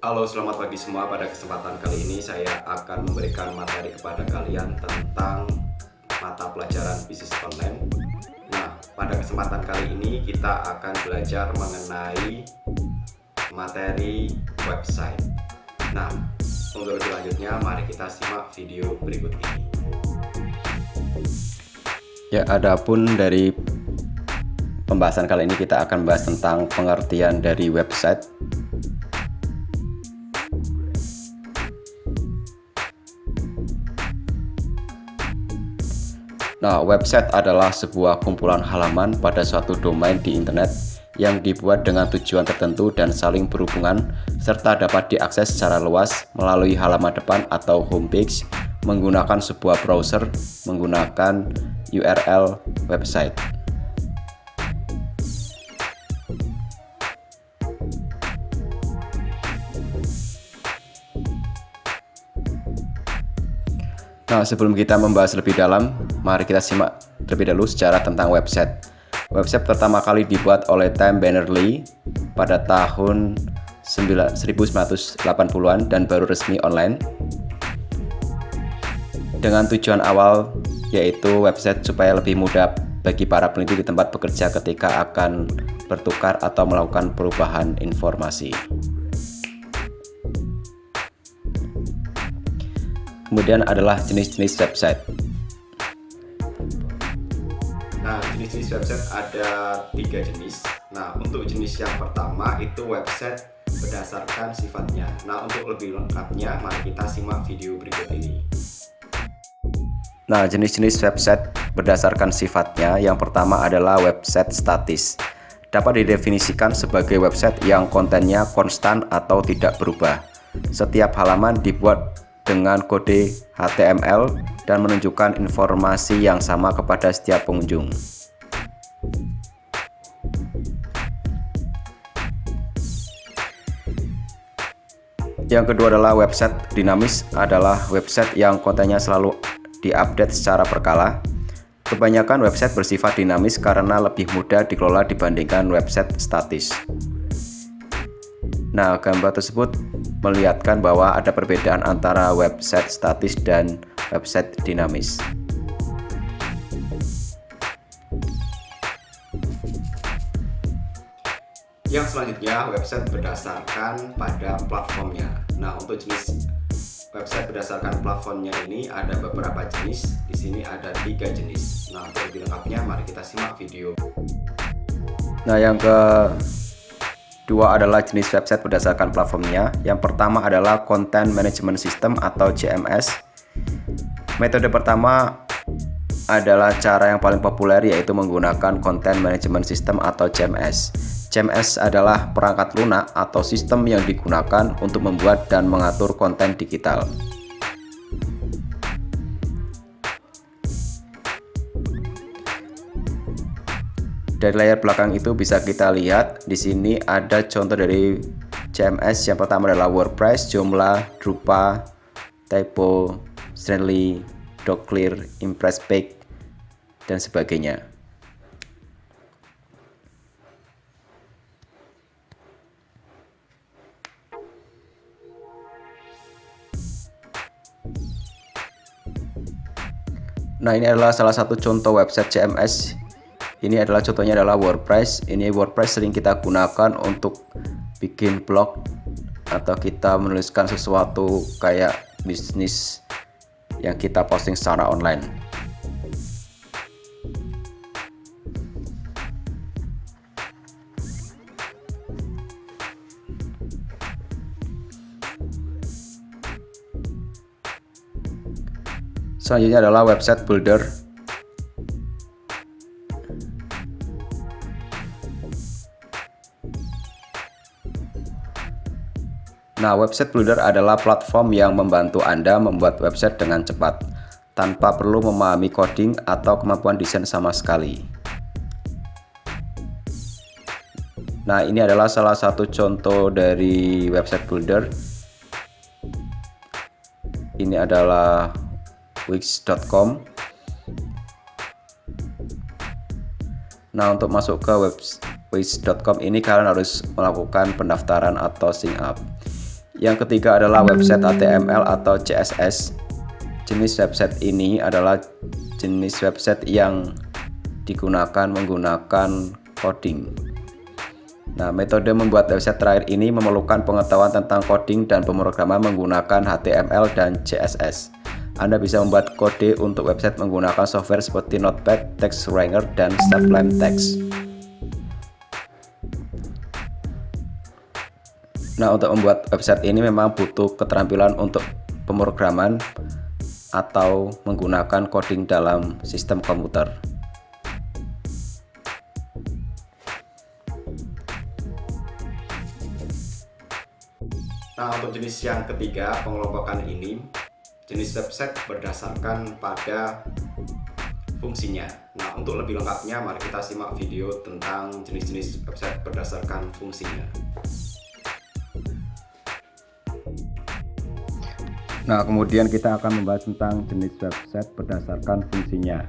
Halo, selamat pagi semua. Pada kesempatan kali ini saya akan memberikan materi kepada kalian tentang mata pelajaran bisnis online. Nah, pada kesempatan kali ini kita akan belajar mengenai materi website. Nah, untuk lebih lanjutnya mari kita simak video berikut ini. Ya, adapun dari pembahasan kali ini kita akan bahas tentang pengertian dari website. Nah, website adalah sebuah kumpulan halaman pada suatu domain di internet yang dibuat dengan tujuan tertentu dan saling berhubungan serta dapat diakses secara luas melalui halaman depan atau homepage menggunakan sebuah browser menggunakan URL website. Nah, sebelum kita membahas lebih dalam, mari kita simak terlebih dahulu sejarah tentang website. Website pertama kali dibuat oleh Tim Berners-Lee pada tahun 1980-an dan baru resmi online. Dengan tujuan awal yaitu website supaya lebih mudah bagi para peneliti di tempat bekerja ketika akan bertukar atau melakukan perubahan informasi. Kemudian adalah jenis-jenis website. Nah, jenis-jenis website ada 3 jenis. Nah, untuk jenis yang pertama itu website berdasarkan sifatnya. Nah, untuk lebih lengkapnya mari kita simak video berikut ini. Nah, jenis-jenis website berdasarkan sifatnya, yang pertama adalah website statis. Dapat didefinisikan sebagai website yang kontennya konstan atau tidak berubah. Setiap halaman dibuat dengan kode HTML dan menunjukkan informasi yang sama kepada setiap pengunjung. Yang kedua adalah website dinamis, adalah website yang kontennya selalu diupdate secara berkala. Kebanyakan website bersifat dinamis karena lebih mudah dikelola dibandingkan website statis. Nah, gambar tersebut melihatkan bahwa ada perbedaan antara website statis dan website dinamis. Yang selanjutnya website berdasarkan pada platformnya. Nah, untuk jenis website berdasarkan platformnya ini ada beberapa jenis. Di sini ada 3 jenis. Nah, untuk lebih lengkapnya mari kita simak video. Nah, yang kedua adalah jenis website berdasarkan platformnya. Yang pertama adalah Content Management System atau CMS. Metode pertama adalah cara yang paling populer, yaitu menggunakan Content Management System atau CMS. CMS adalah perangkat lunak atau sistem yang digunakan untuk membuat dan mengatur konten digital. Dari layar belakang itu bisa kita lihat di sini ada contoh dari CMS. Yang pertama adalah WordPress, Joomla, Drupal, Typo, Strandly, Doclear, Impress Page, dan sebagainya. Nah, ini adalah salah satu contoh website CMS. Ini adalah contohnya adalah WordPress. Ini WordPress sering kita gunakan untuk bikin blog atau kita menuliskan sesuatu kayak bisnis yang kita posting secara online. Selanjutnya adalah website builder. Nah, website builder adalah platform yang membantu Anda membuat website dengan cepat, tanpa perlu memahami coding atau kemampuan desain sama sekali. Nah, ini adalah salah satu contoh dari website builder. Ini adalah wix.com. Nah, untuk masuk ke wix.com ini kalian harus melakukan pendaftaran atau sign up. Yang ketiga adalah website HTML atau CSS. Jenis website ini adalah jenis website yang digunakan menggunakan coding. Nah, metode membuat website terakhir ini memerlukan pengetahuan tentang coding dan pemrograman menggunakan HTML dan CSS. Anda bisa membuat kode untuk website menggunakan software seperti Notepad, TextWrangler, dan Sublime Text. Nah, untuk membuat website ini memang butuh keterampilan untuk pemrograman atau menggunakan coding dalam sistem komputer. Nah, untuk jenis yang ketiga, pengelompokan ini jenis website berdasarkan pada fungsinya. Nah, untuk lebih lengkapnya mari kita simak video tentang jenis-jenis website berdasarkan fungsinya. Nah, kemudian kita akan membahas tentang jenis website berdasarkan fungsinya.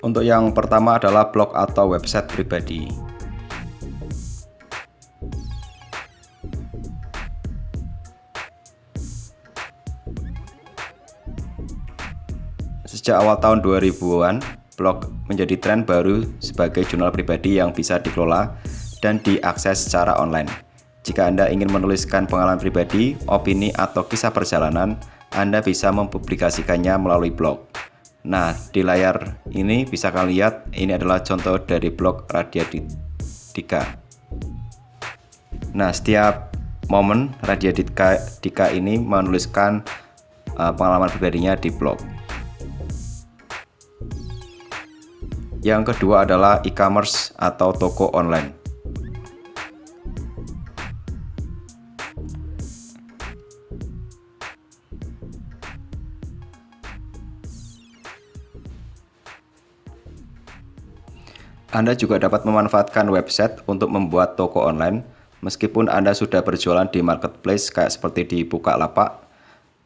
Untuk yang pertama adalah blog atau website pribadi. Sejak awal tahun 2000-an, blog menjadi tren baru sebagai jurnal pribadi yang bisa dikelola dan diakses secara online. Jika Anda ingin menuliskan pengalaman pribadi, opini, atau kisah perjalanan, Anda bisa mempublikasikannya melalui blog. Nah, di layar ini bisa kalian lihat, ini adalah contoh dari blog Radya Dika. Nah, setiap momen Radya Dika ini menuliskan pengalaman pribadinya di blog. Yang kedua adalah e-commerce atau toko online. Anda juga dapat memanfaatkan website untuk membuat toko online. Meskipun Anda sudah berjualan di marketplace kayak seperti di Bukalapak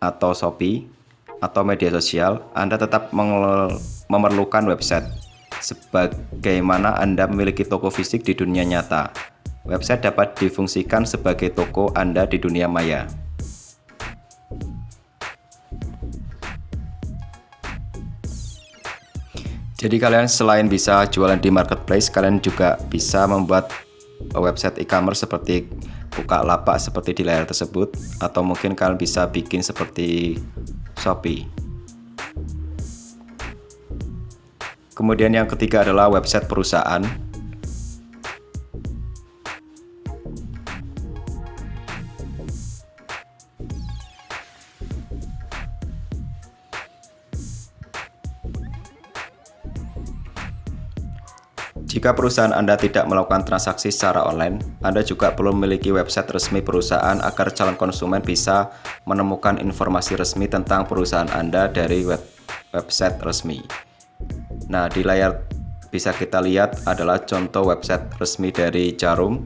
atau Shopee atau media sosial, Anda tetap memerlukan website. Sebagaimana Anda memiliki toko fisik di dunia nyata, website dapat difungsikan sebagai toko Anda di dunia maya. Jadi kalian selain bisa jualan di marketplace, kalian juga bisa membuat website e-commerce seperti Bukalapak seperti di layar tersebut, atau mungkin kalian bisa bikin seperti Shopee. Kemudian yang ketiga adalah website perusahaan. Jika perusahaan Anda tidak melakukan transaksi secara online, Anda juga perlu memiliki website resmi perusahaan agar calon konsumen bisa menemukan informasi resmi tentang perusahaan Anda dari website resmi. Nah, di layar bisa kita lihat adalah contoh website resmi dari Jarum.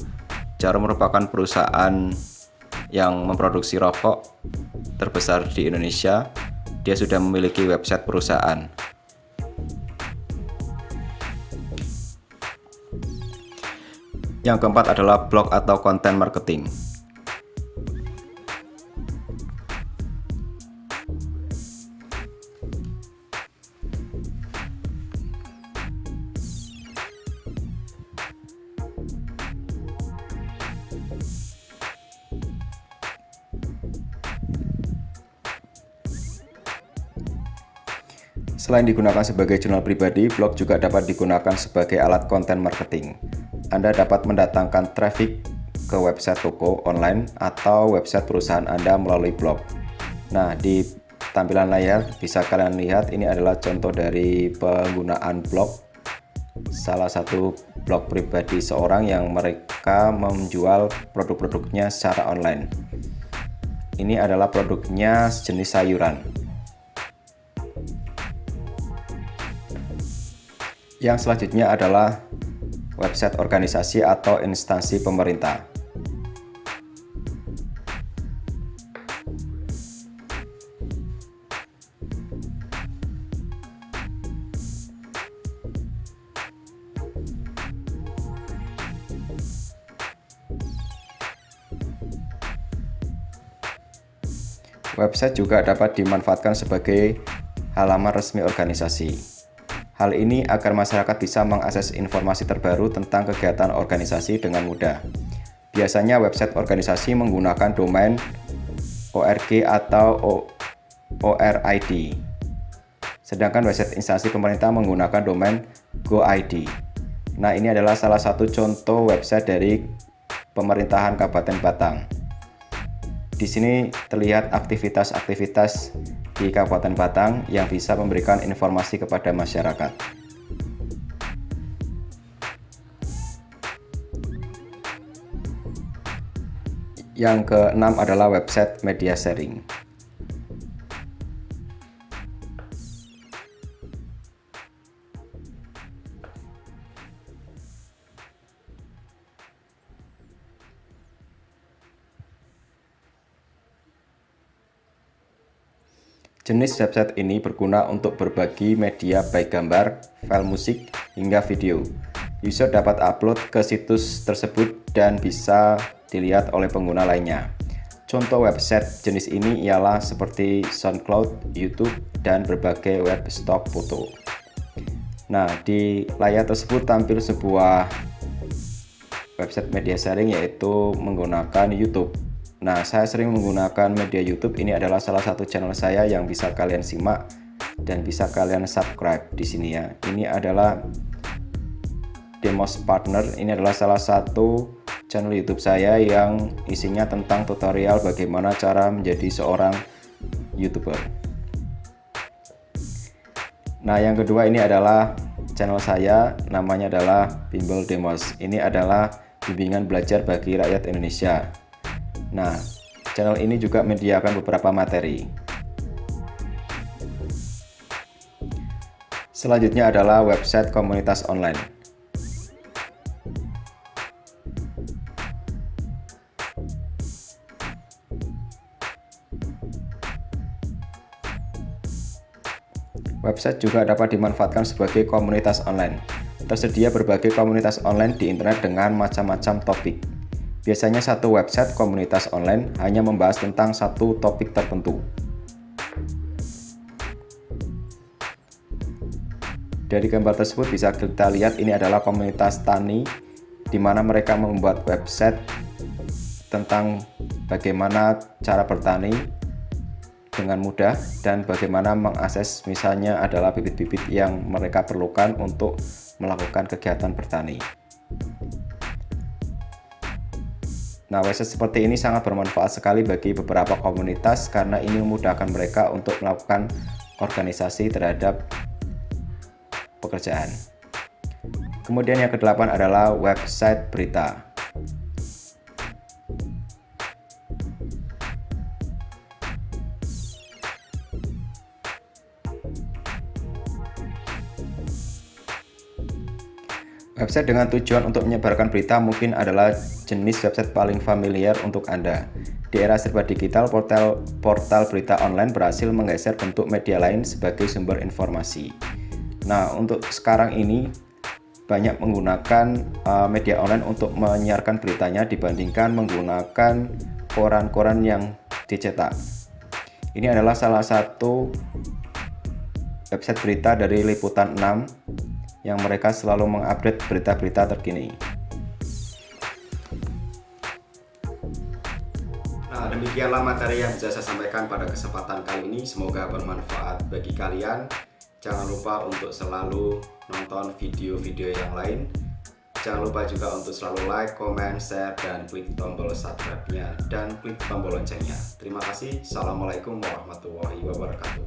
Jarum merupakan perusahaan yang memproduksi rokok terbesar di Indonesia. Dia sudah memiliki website perusahaan. Yang keempat adalah blog atau konten marketing. Selain digunakan sebagai jurnal pribadi, blog juga dapat digunakan sebagai alat konten marketing. Anda dapat mendatangkan traffic ke website toko online atau website perusahaan Anda melalui blog. Nah, di tampilan layar bisa kalian lihat ini adalah contoh dari penggunaan blog. Salah satu blog pribadi seorang yang mereka menjual produk-produknya secara online. Ini adalah produknya sejenis sayuran. Yang selanjutnya adalah website organisasi atau instansi pemerintah. Website juga dapat dimanfaatkan sebagai halaman resmi organisasi. Hal ini agar masyarakat bisa mengakses informasi terbaru tentang kegiatan organisasi dengan mudah. Biasanya website organisasi menggunakan domain org atau ORID. Sedangkan website instansi pemerintah menggunakan domain GoID. Nah, ini adalah salah satu contoh website dari pemerintahan Kabupaten Batang. Di sini terlihat aktivitas-aktivitas di Kabupaten Batang yang bisa memberikan informasi kepada masyarakat. Yang keenam adalah website media sharing. Jenis website ini berguna untuk berbagi media baik gambar, file musik, hingga video. User dapat upload ke situs tersebut dan bisa dilihat oleh pengguna lainnya. Contoh website jenis ini ialah seperti SoundCloud, YouTube, dan berbagai web stok foto. Nah, di layar tersebut tampil sebuah website media sharing yaitu menggunakan YouTube. Nah, saya sering menggunakan media YouTube. Ini adalah salah satu channel saya yang bisa kalian simak dan bisa kalian subscribe di sini ya. Ini adalah Demos Partner. Ini adalah salah satu channel YouTube saya yang isinya tentang tutorial bagaimana cara menjadi seorang YouTuber. Nah, yang kedua ini adalah channel saya, namanya adalah Bimbel Demos. Ini adalah bimbingan belajar bagi rakyat Indonesia. Nah, channel ini juga menyediakan beberapa materi. Selanjutnya adalah website komunitas online. Website juga dapat dimanfaatkan sebagai komunitas online. Tersedia berbagai komunitas online di internet dengan macam-macam topik. Biasanya satu website komunitas online hanya membahas tentang satu topik tertentu. Dari gambar tersebut bisa kita lihat ini adalah komunitas tani, di mana mereka membuat website tentang bagaimana cara bertani dengan mudah dan bagaimana mengakses misalnya adalah bibit-bibit yang mereka perlukan untuk melakukan kegiatan bertani. Nah, website seperti ini sangat bermanfaat sekali bagi beberapa komunitas karena ini memudahkan mereka untuk melakukan organisasi terhadap pekerjaan. Kemudian yang kedelapan adalah website berita. Website dengan tujuan untuk menyebarkan berita mungkin adalah jenis website paling familiar untuk Anda. Di era serba digital, portal berita online berhasil menggeser bentuk media lain sebagai sumber informasi. Nah, untuk sekarang ini banyak menggunakan media online untuk menyiarkan beritanya dibandingkan menggunakan koran-koran yang dicetak. Ini adalah salah satu website berita dari Liputan 6 yang mereka selalu mengupdate berita-berita terkini. Nah, demikianlah materi yang bisa saya sampaikan pada kesempatan kali ini. Semoga bermanfaat bagi kalian. Jangan lupa untuk selalu nonton video-video yang lain. Jangan lupa juga untuk selalu like, comment, share, dan klik tombol subscribe-nya dan klik tombol loncengnya. Terima kasih. Assalamualaikum warahmatullahi wabarakatuh.